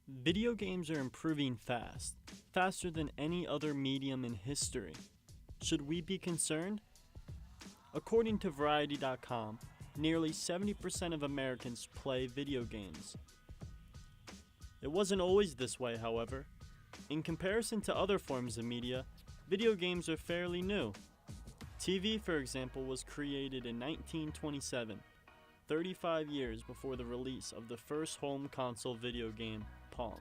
Video games are improving fast, faster than any other medium in history. Should we be concerned? According to Variety.com, nearly 70% of Americans play video games. It wasn't always this way, however. In comparison to other forms of media, video games are fairly new. TV, for example, was created in 1927, 35 years before the release of the first home console video game, Pong.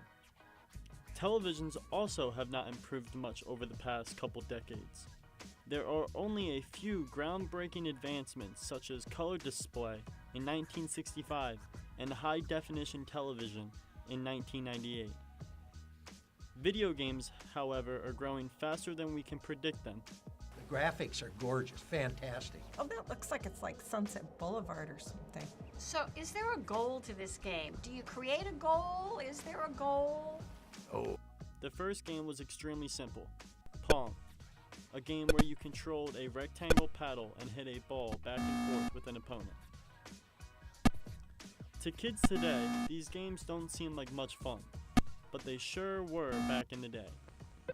Televisions also have not improved much over the past couple decades. There are only a few groundbreaking advancements such as color display in 1965 and high-definition television in 1998. Video games, however, are growing faster than we can predict them. The graphics are gorgeous, fantastic. Oh, that looks like it's like Sunset Boulevard or something. So, is there a goal to this game? Do you create a goal? Is there a goal? Oh. The first game was extremely simple. Pong, a game where you controlled a rectangle paddle and hit a ball back and forth with an opponent. To kids today, these games don't seem like much fun, but they sure were back in the day.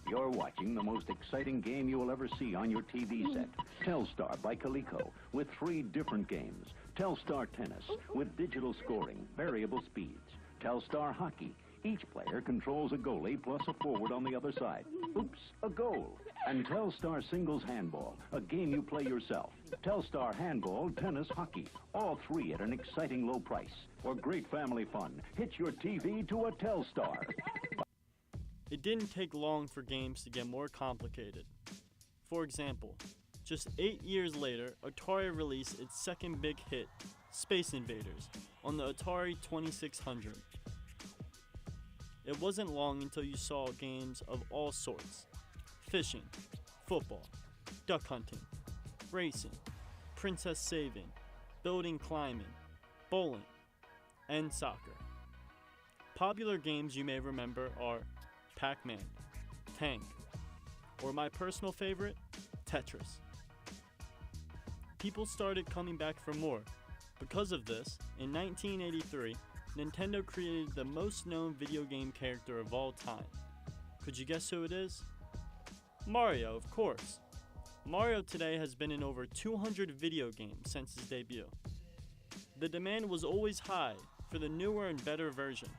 You're watching the most exciting game you will ever see on your TV set. Telstar by Coleco with 3 different games. Telstar Tennis with digital scoring, variable speeds. Telstar Hockey. Each player controls a goalie plus a forward on the other side. Oops, a goal. And Telstar Singles Handball, a game you play yourself. Telstar Handball, Tennis, Hockey. All 3 at an exciting low price. For great family fun, hitch your TV to a Telstar. It didn't take long for games to get more complicated. For example, just 8 years later, Atari released its second big hit, Space Invaders, on the Atari 2600. It wasn't long until you saw games of all sorts: fishing, football, duck hunting, racing, princess saving, building climbing, bowling, and soccer. Popular games you may remember are Pac-Man, Tank, or my personal favorite, Tetris. People started coming back for more. Because of this, in 1983, Nintendo created the most known video game character of all time. Could you guess who it is? Mario, of course. Mario today has been in over 200 video games since his debut. The demand was always high for the newer and better version.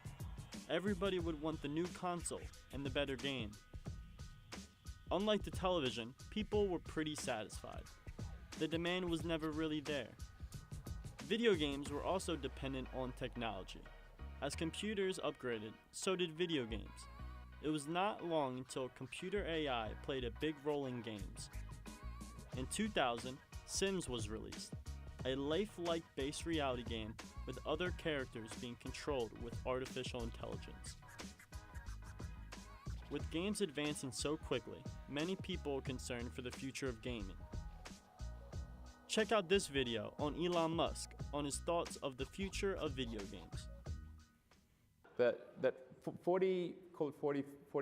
Everybody would want the new console and the better game. Unlike the television, people were pretty satisfied. The demand was never really there. Video games were also dependent on technology. As computers upgraded, so did video games. It was not long until computer AI played a big role in games. In 2000, Sims was released, a lifelike based reality game with other characters being controlled with artificial intelligence. With games advancing so quickly, many people are concerned for the future of gaming. Check out this video on Elon Musk on his thoughts of the future of video games. That 40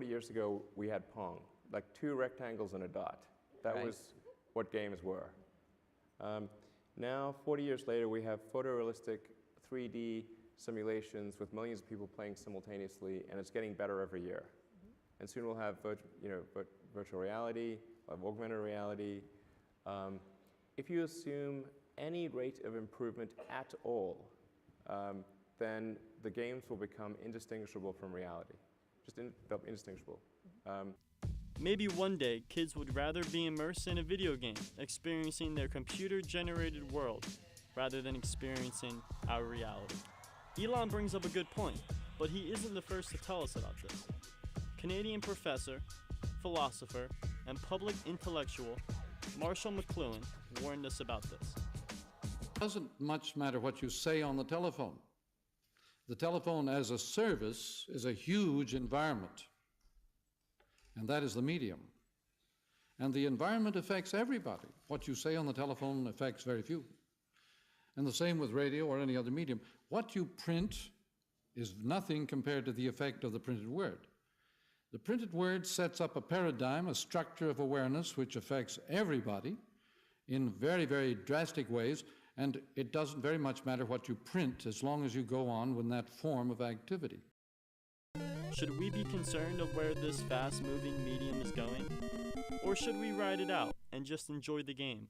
years ago, we had Pong, like 2 rectangles and a dot. That was what games were. Now, 40 years later, we have photorealistic 3D simulations with millions of people playing simultaneously, and it's getting better every year. And soon we'll have virtual reality, augmented reality. If you assume any rate of improvement at all, then the games will become indistinguishable from reality. They'll be indistinguishable. Maybe one day, kids would rather be immersed in a video game, experiencing their computer-generated world, rather than experiencing our reality. Elon brings up a good point, but he isn't the first to tell us about this. Canadian professor, philosopher, and public intellectual Marshall McLuhan warned us about this. It doesn't much matter what you say on the telephone. The telephone as a service is a huge environment, and that is the medium. And the environment affects everybody. What you say on the telephone affects very few. And the same with radio or any other medium. What you print is nothing compared to the effect of the printed word. The printed word sets up a paradigm, a structure of awareness which affects everybody in very, very drastic ways, and it doesn't very much matter what you print as long as you go on with that form of activity. Should we be concerned of where this fast-moving medium is going? Or should we ride it out and just enjoy the game?